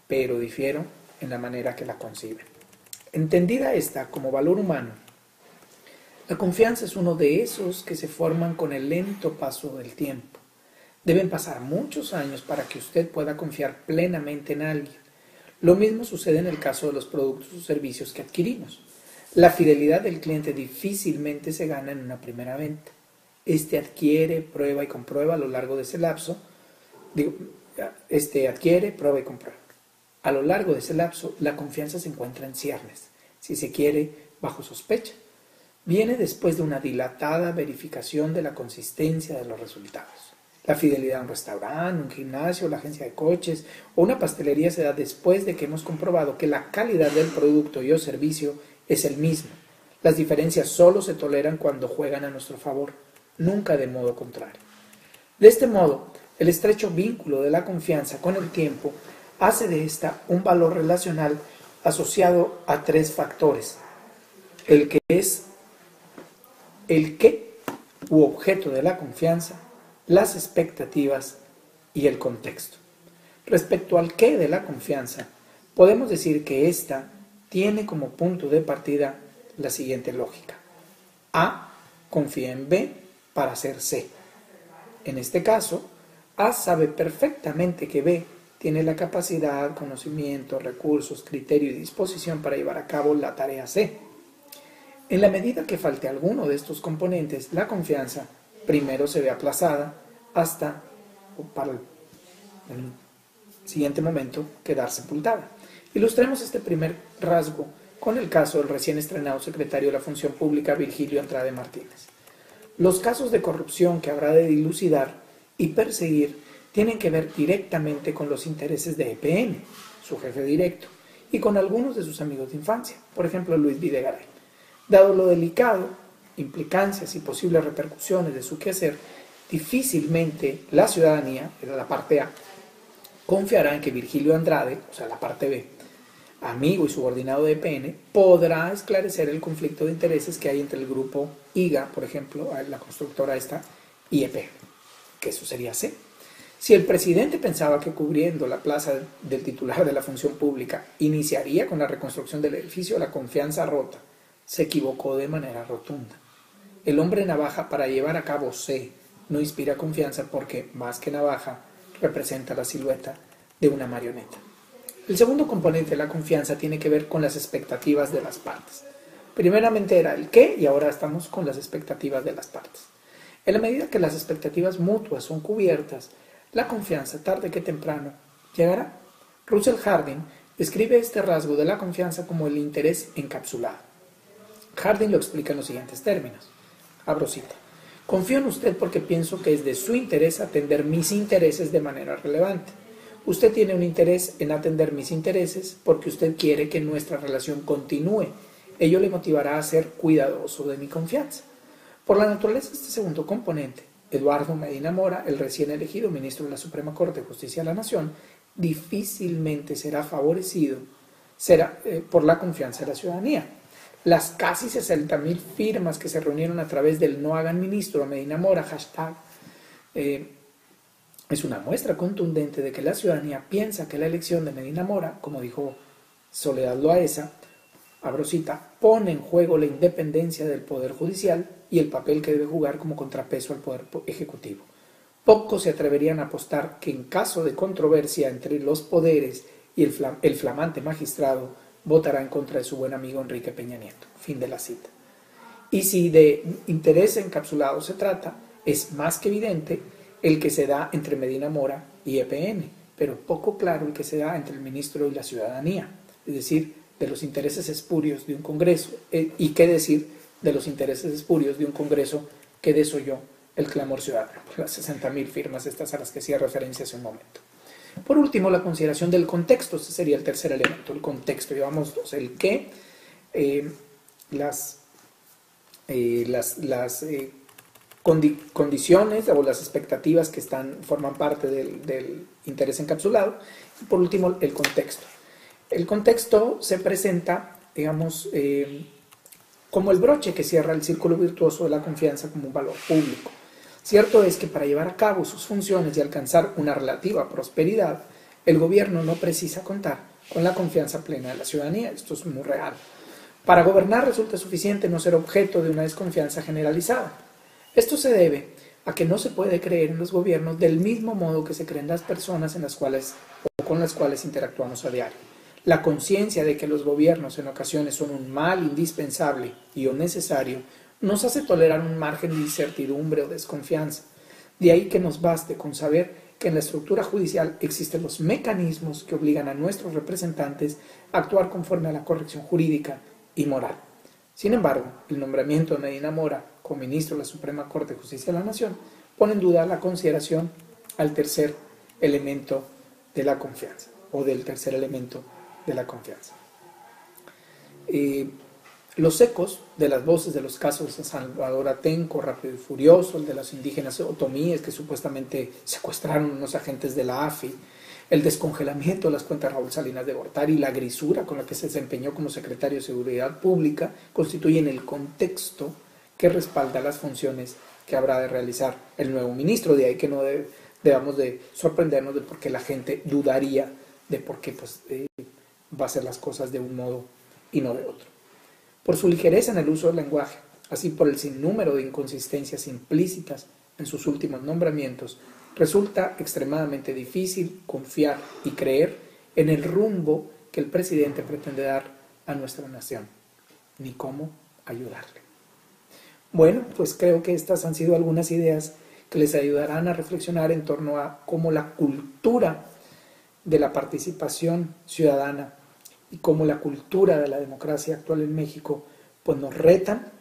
pero difiero en la manera que la conciben. Entendida esta como valor humano, la confianza es uno de esos que se forman con el lento paso del tiempo. Deben pasar muchos años para que usted pueda confiar plenamente en alguien. Lo mismo sucede en el caso de los productos o servicios que adquirimos. La fidelidad del cliente difícilmente se gana en una primera venta. Este adquiere, prueba y comprueba a lo largo de ese lapso. Adquiere, prueba y comprueba. A lo largo de ese lapso, la confianza se encuentra en ciernes, si se quiere, bajo sospecha. Viene después de una dilatada verificación de la consistencia de los resultados. La fidelidad a un restaurante, un gimnasio, la agencia de coches o una pastelería se da después de que hemos comprobado que la calidad del producto y o servicio es el mismo. Las diferencias solo se toleran cuando juegan a nuestro favor, nunca de modo contrario. De este modo, el estrecho vínculo de la confianza con el tiempo hace de esta un valor relacional asociado a 3 factores. El que es el qué u objeto de la confianza, las expectativas y el contexto. Respecto al qué de la confianza, podemos decir que ésta tiene como punto de partida la siguiente lógica. A confía en B para hacer C. En este caso, A sabe perfectamente que B tiene la capacidad, conocimiento, recursos, criterio y disposición para llevar a cabo la tarea C. En la medida que falte alguno de estos componentes, la confianza primero se ve aplazada hasta, para el siguiente momento, quedar sepultada. Ilustremos este primer rasgo con el caso del recién estrenado secretario de la Función Pública, Virgilio Andrade Martínez. Los casos de corrupción que habrá de dilucidar y perseguir tienen que ver directamente con los intereses de EPN, su jefe directo, y con algunos de sus amigos de infancia, por ejemplo Luis Videgaray. Dado lo delicado, implicancias y posibles repercusiones de su quehacer, difícilmente la ciudadanía, era la parte A, confiará en que Virgilio Andrade, o sea la parte B, amigo y subordinado de EPN, podrá esclarecer el conflicto de intereses que hay entre el grupo IGA, por ejemplo, la constructora esta, y EPN, que eso sería C. Si el presidente pensaba que cubriendo la plaza del titular de la función pública iniciaría con la reconstrucción del edificio, la confianza rota, se equivocó de manera rotunda. El hombre navaja para llevar a cabo C no inspira confianza porque, más que navaja, representa la silueta de una marioneta. El segundo componente de la confianza tiene que ver con las expectativas de las partes. Primeramente era el qué y ahora estamos con las expectativas de las partes. En la medida que las expectativas mutuas son cubiertas, la confianza, tarde que temprano, llegará. Russell Harding describe este rasgo de la confianza como el interés encapsulado. Harding lo explica en los siguientes términos. Abro cita. Confío en usted porque pienso que es de su interés atender mis intereses de manera relevante. Usted tiene un interés en atender mis intereses porque usted quiere que nuestra relación continúe. Ello le motivará a ser cuidadoso de mi confianza. Por la naturaleza de este segundo componente, Eduardo Medina Mora, el recién elegido ministro de la Suprema Corte de Justicia de la Nación, difícilmente será favorecido por la confianza de la ciudadanía. Las casi 60.000 firmas que se reunieron a través del No Hagan Ministro a Medina Mora, hashtag, es una muestra contundente de que la ciudadanía piensa que la elección de Medina Mora, como dijo Soledad Loaesa, abro cita, pone en juego la independencia del Poder Judicial y el papel que debe jugar como contrapeso al Poder Ejecutivo. Pocos se atreverían a apostar que en caso de controversia entre los poderes y el flamante magistrado votará en contra de su buen amigo Enrique Peña Nieto. Fin de la cita. Y si de interés encapsulado se trata, es más que evidente el que se da entre Medina Mora y EPN, pero poco claro el que se da entre el ministro y la ciudadanía, es decir, de los intereses espurios de un Congreso, y qué decir de los intereses espurios de un Congreso que desoyó el clamor ciudadano, las 60.000 firmas estas a las que hacía referencia hace un momento. Por último, la consideración del contexto, este sería el tercer elemento, el contexto, llevamos dos, el qué, las condiciones o las expectativas que forman parte del interés encapsulado, y por último, el contexto. El contexto se presenta, digamos, como el broche que cierra el círculo virtuoso de la confianza como un valor público. Cierto es que para llevar a cabo sus funciones y alcanzar una relativa prosperidad, el gobierno no precisa contar con la confianza plena de la ciudadanía. Esto es muy real. Para gobernar resulta suficiente no ser objeto de una desconfianza generalizada. Esto se debe a que no se puede creer en los gobiernos del mismo modo que se creen las personas en las cuales o con las cuales interactuamos a diario. La conciencia de que los gobiernos en ocasiones son un mal indispensable y o necesario nos hace tolerar un margen de incertidumbre o desconfianza. De ahí que nos baste con saber que en la estructura judicial existen los mecanismos que obligan a nuestros representantes a actuar conforme a la corrección jurídica y moral. Sin embargo, el nombramiento de Medina Mora como ministro de la Suprema Corte de Justicia de la Nación pone en duda la consideración al tercer elemento de la confianza, o del tercer elemento de la confianza. Los ecos de las voces de los casos de Salvador Atenco, Rápido y Furioso, el de las indígenas otomíes que supuestamente secuestraron unos agentes de la AFI, el descongelamiento de las cuentas de Raúl Salinas de Gortari y la grisura con la que se desempeñó como secretario de Seguridad Pública constituyen el contexto que respalda las funciones que habrá de realizar el nuevo ministro. De ahí que no debamos de sorprendernos de por qué la gente dudaría de por qué va a hacer las cosas de un modo y no de otro. Por su ligereza en el uso del lenguaje, así por el sinnúmero de inconsistencias implícitas en sus últimos nombramientos, resulta extremadamente difícil confiar y creer en el rumbo que el presidente pretende dar a nuestra nación, ni cómo ayudarle. Bueno, pues creo que estas han sido algunas ideas que les ayudarán a reflexionar en torno a cómo la cultura de la participación ciudadana y cómo la cultura de la democracia actual en México pues nos retan,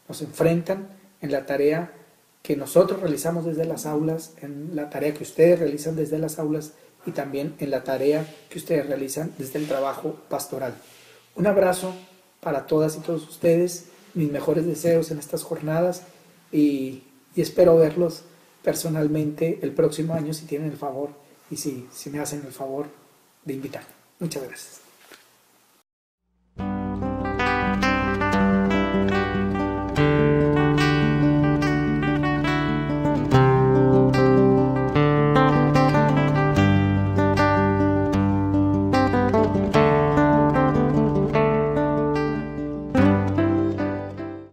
nos enfrentan en la tarea que nosotros realizamos desde las aulas, en la tarea que ustedes realizan desde las aulas y también en la tarea que ustedes realizan desde el trabajo pastoral. Un abrazo para todas y todos ustedes, mis mejores deseos en estas jornadas y espero verlos personalmente el próximo año si tienen el favor y si me hacen el favor de invitarme. Muchas gracias.